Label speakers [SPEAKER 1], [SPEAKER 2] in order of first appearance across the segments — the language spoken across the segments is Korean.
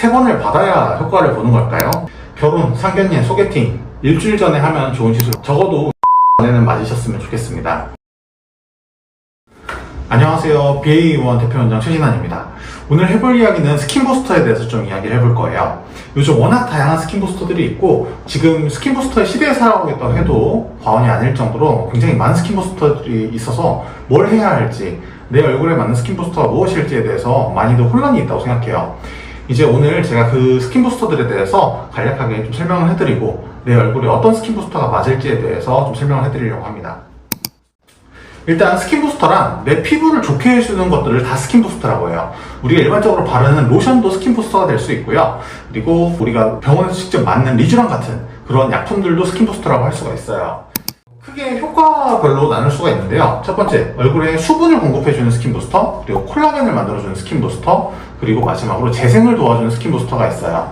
[SPEAKER 1] 3번을 받아야 효과를 보는 걸까요? 결혼, 상견례, 소개팅 일주일 전에 하면 좋은 시술, 적어도 전에는 맞으셨으면 좋겠습니다. 안녕하세요. BA1 대표원장 최진환입니다. 오늘 해볼 이야기는 스킨부스터에 대해서 좀 이야기를 해볼 거예요. 요즘 워낙 다양한 스킨부스터들이 있고 지금 스킨부스터의 시대에 살아가겠다고 해도 과언이 아닐 정도로 굉장히 많은 스킨부스터들이 있어서 뭘 해야 할지, 내 얼굴에 맞는 스킨부스터가 무엇일지에 대해서 많이들 혼란이 있다고 생각해요. 이제 오늘 제가 그 스킨부스터들에 대해서 간략하게 좀 설명을 해드리고 내 얼굴에 어떤 스킨부스터가 맞을지에 대해서 좀 설명을 해드리려고 합니다. 일단 스킨부스터란 내 피부를 좋게 해주는 것들을 다 스킨부스터라고 해요. 우리가 일반적으로 바르는 로션도 스킨부스터가 될 수 있고요. 그리고 우리가 병원에서 직접 맞는 리쥬란 같은 그런 약품들도 스킨부스터라고 할 수가 있어요. 크게 효과별로 나눌 수가 있는데요. 첫 번째, 얼굴에 수분을 공급해주는 스킨부스터, 그리고 콜라겐을 만들어주는 스킨부스터, 그리고 마지막으로 재생을 도와주는 스킨부스터가 있어요.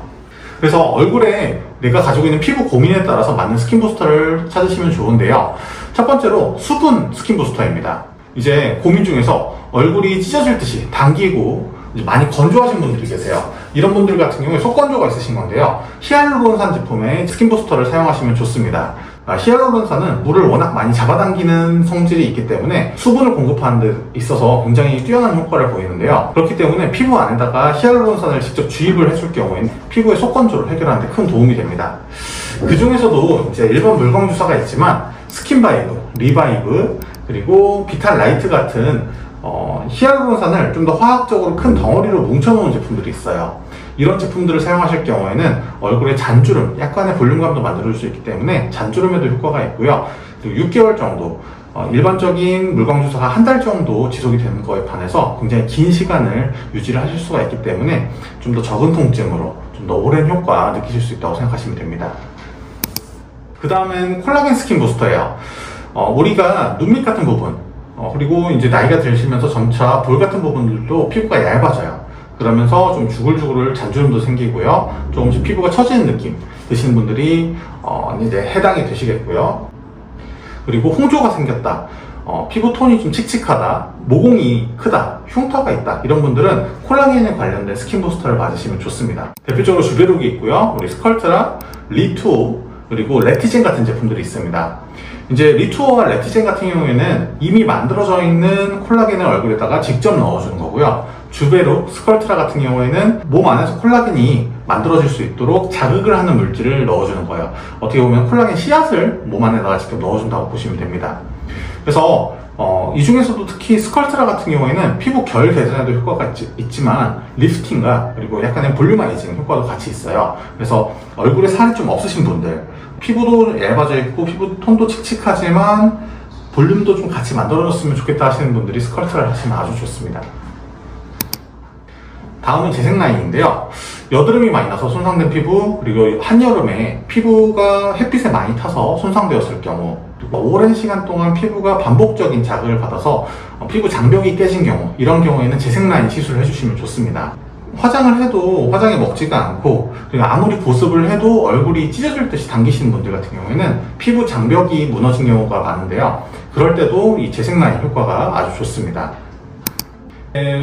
[SPEAKER 1] 그래서 얼굴에 내가 가지고 있는 피부 고민에 따라서 맞는 스킨부스터를 찾으시면 좋은데요. 첫 번째로 수분 스킨부스터입니다. 이제 고민 중에서 얼굴이 찢어질 듯이 당기고 이제 많이 건조하신 분들이 계세요. 이런 분들 같은 경우에 속건조가 있으신 건데요. 히알루론산 제품의 스킨부스터를 사용하시면 좋습니다. 히알루론산은 물을 워낙 많이 잡아당기는 성질이 있기 때문에 수분을 공급하는 데 있어서 굉장히 뛰어난 효과를 보이는데요. 그렇기 때문에 피부 안에다가 히알루론산을 직접 주입을 해줄 경우에는 피부의 속건조를 해결하는 데 큰 도움이 됩니다. 그 중에서도 이제 일반 물광 주사가 있지만 스킨바이브, 리바이브, 그리고 비탈라이트 같은 히알루론산을 좀 더 화학적으로 큰 덩어리로 뭉쳐놓은 제품들이 있어요. 이런 제품들을 사용하실 경우에는 얼굴에 잔주름, 약간의 볼륨감도 만들어줄 수 있기 때문에 잔주름에도 효과가 있고요. 그리고 6개월 정도, 일반적인 물광주사가 한 달 정도 지속이 되는 거에 반해서 굉장히 긴 시간을 유지를 하실 수가 있기 때문에 좀 더 적은 통증으로 좀 더 오랜 효과 느끼실 수 있다고 생각하시면 됩니다. 그 다음엔 콜라겐 스킨 부스터예요. 우리가 눈밑 같은 부분, 그리고 이제 나이가 들시면서 점차 볼 같은 부분들도 피부가 얇아져요. 그러면서 좀 주글주글 잔주름도 생기고요. 조금씩 피부가 처지는 느낌 드시는 분들이 이제 해당이 되시겠고요. 그리고 홍조가 생겼다, 피부 톤이 좀 칙칙하다, 모공이 크다, 흉터가 있다, 이런 분들은 콜라겐에 관련된 스킨 부스터를 맞으시면 좋습니다. 대표적으로 주베룩이 있고요. 우리 스컬트라, 리투오, 그리고 레티젠 같은 제품들이 있습니다. 이제 리투어와 레티젠 같은 경우에는 이미 만들어져 있는 콜라겐을 얼굴에다가 직접 넣어주는 거고요. 주베룩, 스컬트라 같은 경우에는 몸 안에서 콜라겐이 만들어질 수 있도록 자극을 하는 물질을 넣어주는 거예요. 어떻게 보면 콜라겐 씨앗을 몸 안에다가 직접 넣어준다고 보시면 됩니다. 그래서 이 중에서도 특히 스컬트라 같은 경우에는 피부 결 개선에도 효과가 있지만 리프팅과 그리고 약간의 볼륨아이징 효과도 같이 있어요. 그래서 얼굴에 살이 좀 없으신 분들, 피부도 얇아져 있고 피부 톤도 칙칙하지만 볼륨도 좀 같이 만들어줬으면 좋겠다 하시는 분들이 스컬트라를 하시면 아주 좋습니다. 다음은 재생 라인인데요. 여드름이 많이 나서 손상된 피부, 그리고 한여름에 피부가 햇빛에 많이 타서 손상되었을 경우, 그리고 오랜 시간 동안 피부가 반복적인 자극을 받아서 피부 장벽이 깨진 경우, 이런 경우에는 재생 라인 시술을 해주시면 좋습니다. 화장을 해도 화장이 먹지가 않고, 그리고 아무리 보습을 해도 얼굴이 찢어질 듯이 당기시는 분들 같은 경우에는 피부 장벽이 무너진 경우가 많은데요. 그럴 때도 이 재생 라인 효과가 아주 좋습니다.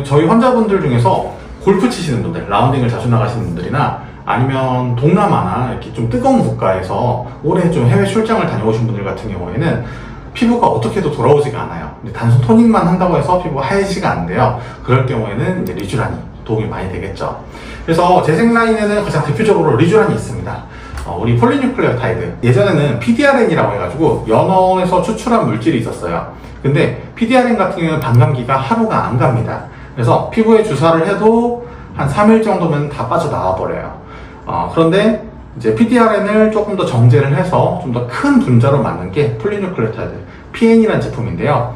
[SPEAKER 1] 저희 환자분들 중에서 골프 치시는 분들, 라운딩을 자주 나가시는 분들이나 아니면 동남아나 이렇게 좀 뜨거운 국가에서 오래 좀 해외 출장을 다녀오신 분들 같은 경우에는 피부가 어떻게 해도 돌아오지가 않아요. 근데 단순 토닝만 한다고 해서 피부가 하얘지가 않는데요. 그럴 경우에는 이제 리쥬란이 도움이 많이 되겠죠. 그래서 재생 라인에는 가장 대표적으로 리쥬란이 있습니다. 우리 폴리뉴클레오타이드, 예전에는 PDRN이라고 해가지고 연어에서 추출한 물질이 있었어요. 근데 PDRN 같은 경우는 반감기가 하루가 안 갑니다. 그래서 피부에 주사를 해도 한 3일 정도면 다 빠져나와 버려요. 그런데 이제 PDRN을 조금 더 정제를 해서 좀 더 큰 분자로 만든 게 폴리뉴클레오타이드, PN이라는 제품인데요.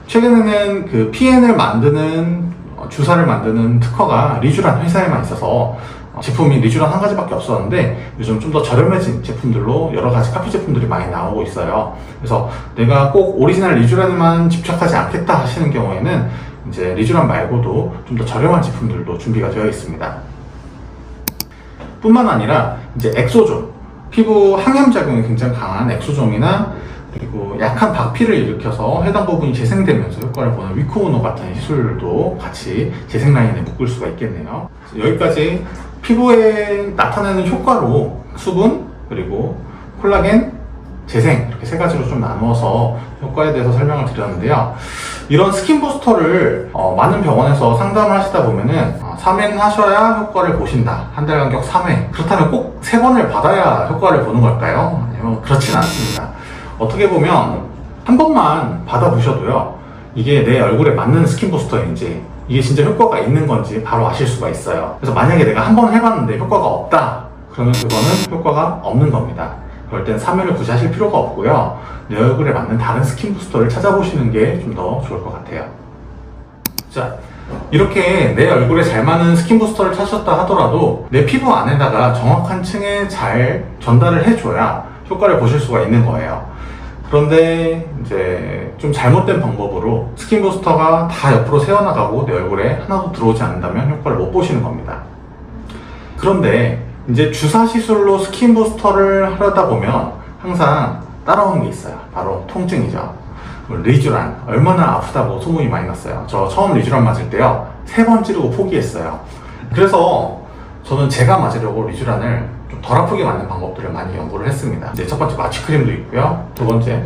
[SPEAKER 1] 최근에는 그 PN을 만드는 주사를 만드는 특허가 리쥬란 회사에만 있어서 제품이 리쥬란 한 가지밖에 없었는데 요즘 좀 더 저렴해진 제품들로 여러 가지 카피 제품들이 많이 나오고 있어요. 그래서 내가 꼭 오리지널 리쥬란만 집착하지 않겠다 하시는 경우에는 이제 리쥬란 말고도 좀 더 저렴한 제품들도 준비가 되어 있습니다. 뿐만 아니라 이제 엑소존, 피부 항염작용이 굉장히 강한 엑소존이나 그리고 약한 박피를 일으켜서 해당 부분이 재생되면서 효과를 보는 위코우노 같은 시술도 같이 재생 라인에 묶을 수가 있겠네요. 여기까지 피부에 나타내는 효과로 수분, 그리고 콜라겐, 재생 이렇게 세 가지로 좀 나누어서 효과에 대해서 설명을 드렸는데요. 이런 스킨 부스터를 많은 병원에서 상담을 하시다 보면은 3회는 하셔야 효과를 보신다. 한 달 간격 3회. 그렇다면 꼭 3번을 받아야 효과를 보는 걸까요? 아니면 그렇진 않습니다. 어떻게 보면 한 번만 받아보셔도요, 이게 내 얼굴에 맞는 스킨 부스터인지, 이게 진짜 효과가 있는 건지 바로 아실 수가 있어요. 그래서 만약에 내가 한 번 해봤는데 효과가 없다, 그러면 그거는 효과가 없는 겁니다. 그럴 땐 3회를 굳이 하실 필요가 없고요, 내 얼굴에 맞는 다른 스킨 부스터를 찾아보시는 게 좀 더 좋을 것 같아요. 자, 이렇게 내 얼굴에 잘 맞는 스킨 부스터를 찾으셨다 하더라도 내 피부 안에다가 정확한 층에 잘 전달을 해줘야 효과를 보실 수가 있는 거예요. 그런데 이제 좀 잘못된 방법으로 스킨 부스터가 다 옆으로 새어나가고 내 얼굴에 하나도 들어오지 않는다면 효과를 못 보시는 겁니다. 그런데 이제 주사 시술로 스킨 부스터를 하려다 보면 항상 따라오는 게 있어요. 바로 통증이죠. 리쥬란 얼마나 아프다고 소문이 많이 났어요. 저 처음 리쥬란 맞을 때요, 3번 찌르고 포기했어요. 그래서 저는 제가 맞으려고 리쥬란을 좀 덜 아프게 맞는 방법들을 많이 연구를 했습니다. 이제 첫 번째 마취크림도 있고요, 두 번째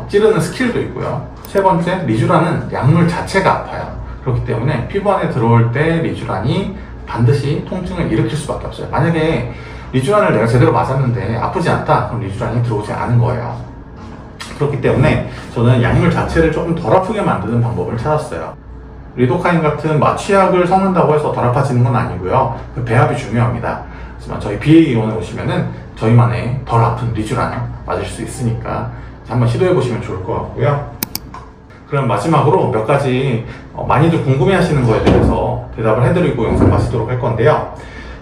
[SPEAKER 1] 찌르는 스킬도 있고요, 세 번째 리쥬란은 약물 자체가 아파요. 그렇기 때문에 피부 안에 들어올 때 리쥬란이 반드시 통증을 일으킬 수밖에 없어요. 만약에 리쥬란을 내가 제대로 맞았는데 아프지 않다, 그럼 리쥬란이 들어오지 않은 거예요. 그렇기 때문에 저는 약물 자체를 조금 덜 아프게 만드는 방법을 찾았어요. 리도카인 같은 마취약을 섞는다고 해서 덜 아파지는 건 아니고요, 그 배합이 중요합니다. 하지만 저희 BAE원에 오시면은 저희만의 덜 아픈 리쥬란 맞을 수 있으니까 한번 시도해 보시면 좋을 것 같고요. 그럼 마지막으로 몇 가지 많이들 궁금해 하시는 거에 대해서 대답을 해드리고 영상 마치도록 할 건데요.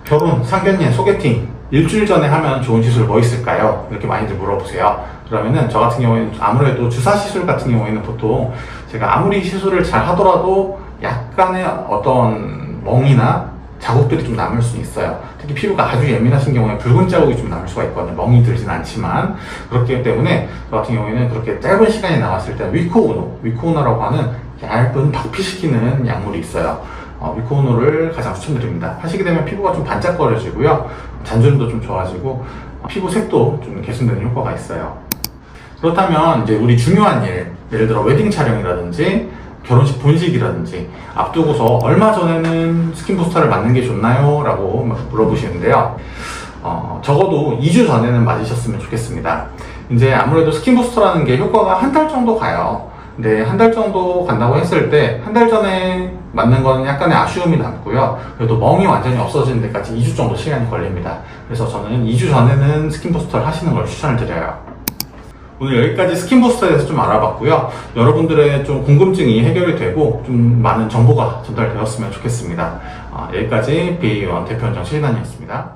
[SPEAKER 1] 결혼, 상견례, 소개팅 일주일 전에 하면 좋은 시술 뭐 있을까요? 이렇게 많이들 물어보세요. 그러면은 저 같은 경우에는 아무래도 주사 시술 같은 경우에는 보통 제가 아무리 시술을 잘 하더라도 약간의 어떤 멍이나 자국들이 좀 남을 수 있어요. 특히 피부가 아주 예민하신 경우에 붉은 자국이 좀 남을 수가 있거든요. 멍이 들진 않지만. 그렇기 때문에 저 같은 경우에는 그렇게 짧은 시간이 남았을 때 위코우노라고 하는 얇은 박피시키는 약물이 있어요. 위코우노를 가장 추천드립니다. 하시게 되면 피부가 좀 반짝거려지고요, 잔주름도 좀 좋아지고 피부 색도 좀 개선되는 효과가 있어요. 그렇다면 이제 우리 중요한 일, 예를 들어 웨딩 촬영이라든지 결혼식 본식이라든지 앞두고서 얼마 전에는 스킨 부스터를 맞는 게 좋나요? 라고 물어보시는데요. 적어도 2주 전에는 맞으셨으면 좋겠습니다. 이제 아무래도 스킨 부스터라는 게 효과가 한 달 정도 가요. 근데 한 달 정도 간다고 했을 때 한 달 전에 맞는 건 약간의 아쉬움이 남고요, 그래도 멍이 완전히 없어지는 데까지 2주 정도 시간이 걸립니다. 그래서 저는 2주 전에는 스킨 부스터를 하시는 걸 추천을 드려요. 오늘 여기까지 스킨 부스터에 대해서 좀 알아봤고요. 여러분들의 좀 궁금증이 해결이 되고 좀 많은 정보가 전달되었으면 좋겠습니다. 여기까지 BAE원 대표원장 최진환이었습니다.